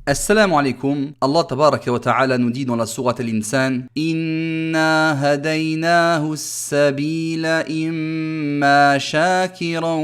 Assalamu alaikum. Allah tabaraka wa ta'ala nous dit dans la sourate Al-Insan: Inna hadaynahu as-sabila imma shakiran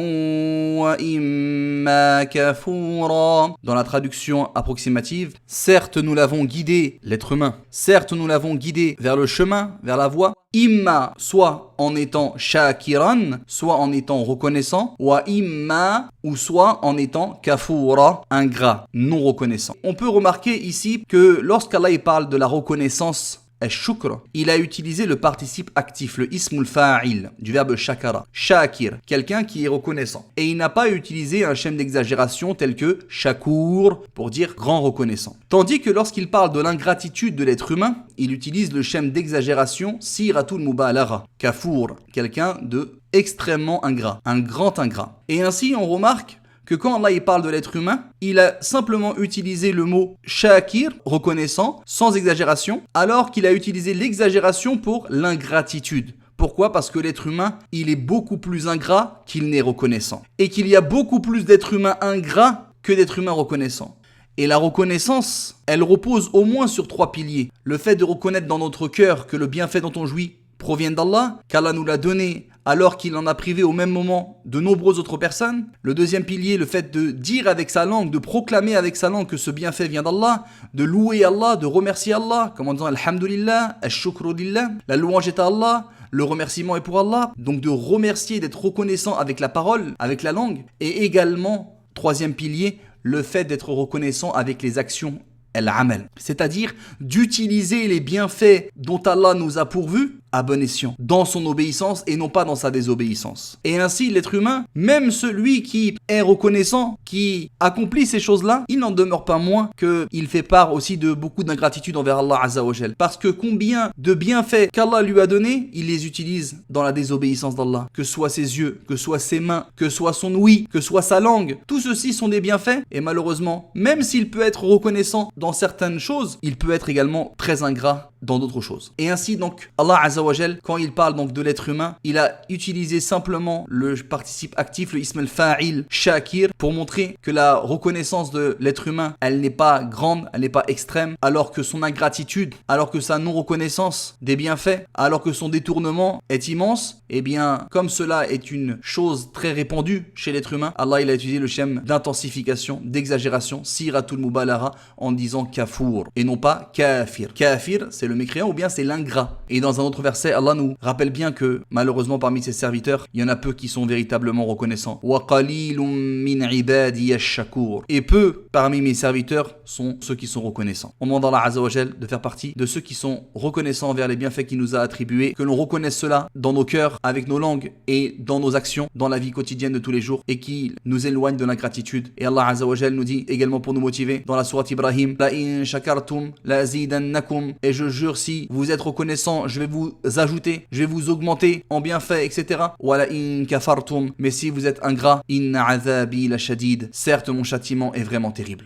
wa imma kafura. Dans la traduction approximative, certes nous l'avons guidé, l'être humain, certes nous l'avons guidé vers le chemin, vers la voie, imma, soit en étant shakiran, soit en étant reconnaissant, wa imma, ou soit en étant kafura, ingrat, non reconnaissant. On peut remarquer ici que lorsqu'Allah parle de la reconnaissance, al-shukr, il a utilisé le participe actif, le ismul fa'il, du verbe shakara, shakir, quelqu'un qui est reconnaissant. Et il n'a pas utilisé un schème d'exagération tel que shakur, pour dire grand reconnaissant. Tandis que lorsqu'il parle de l'ingratitude de l'être humain, il utilise le schème d'exagération siratul mubalara, kafur, quelqu'un de extrêmement ingrat, un grand ingrat. Et ainsi on remarque que quand Allah parle de l'être humain, il a simplement utilisé le mot shakir, reconnaissant, sans exagération, alors qu'il a utilisé l'exagération pour l'ingratitude. Pourquoi ? Parce que l'être humain, il est beaucoup plus ingrat qu'il n'est reconnaissant. Et qu'il y a beaucoup plus d'êtres humains ingrats que d'êtres humains reconnaissants. Et la reconnaissance, elle repose au moins sur 3 piliers. Le fait de reconnaître dans notre cœur que le bienfait dont on jouit provient d'Allah, qu'Allah nous l'a donné alors qu'il en a privé au même moment de nombreuses autres personnes. Le deuxième pilier, le fait de dire avec sa langue, de proclamer avec sa langue que ce bienfait vient d'Allah, de louer Allah, de remercier Allah, comme en disant Alhamdulillah, Al-Shukru Lillah, la louange est à Allah, le remerciement est pour Allah. Donc de remercier, d'être reconnaissant avec la parole, avec la langue. Et également, troisième pilier, le fait d'être reconnaissant avec les actions, al-amal, c'est-à-dire d'utiliser les bienfaits dont Allah nous a pourvus à bon escient, dans son obéissance et non pas dans sa désobéissance. Et ainsi, l'être humain, même celui qui est reconnaissant, qui accomplit ces choses-là, il n'en demeure pas moins qu'il fait part aussi de beaucoup d'ingratitude envers Allah Azza wa Jal. Parce que combien de bienfaits qu'Allah lui a donnés, il les utilise dans la désobéissance d'Allah. Que soit ses yeux, que soit ses mains, que soit son ouïe, que soit sa langue. Tout ceci sont des bienfaits. Et malheureusement, même s'il peut être reconnaissant dans certaines choses, il peut être également très ingrat dans d'autres choses. Et ainsi donc, Allah Azza wa Jal, quand il parle donc de l'être humain, il a utilisé simplement le participe actif, le ism al-fa'il, shakir, pour montrer que la reconnaissance de l'être humain, elle n'est pas grande, elle n'est pas extrême, alors que son ingratitude, alors que sa non-reconnaissance des bienfaits, alors que son détournement est immense, et bien, comme cela est une chose très répandue chez l'être humain, Allah il a utilisé le schème d'intensification, d'exagération, siratul mubalara, en disant kafur, et non pas kafir. Kafir, c'est le mécréant ou bien c'est l'ingrat. Et dans un autre verset, Allah nous rappelle bien que malheureusement parmi ses serviteurs, il y en a peu qui sont véritablement reconnaissants. Wa qalilum min ibadiy ash-shakur. Et peu parmi mes serviteurs sont ceux qui sont reconnaissants. On demande à Allah Azza wa Jal de faire partie de ceux qui sont reconnaissants envers les bienfaits qu'il nous a attribués, que l'on reconnaisse cela dans nos cœurs, avec nos langues et dans nos actions, dans la vie quotidienne de tous les jours, et qui nous éloigne de l'ingratitude. Et Allah Azza wa Jal nous dit également pour nous motiver dans la sourate Ibrahim: La in shakartum la azidannakum. Et je jure, si vous êtes reconnaissant, je vais vous ajouter, je vais vous augmenter en bienfaits, etc. Wala in kafartum. Mais si vous êtes ingrat, inna azabi la shadid. Certes, mon châtiment est vraiment terrible.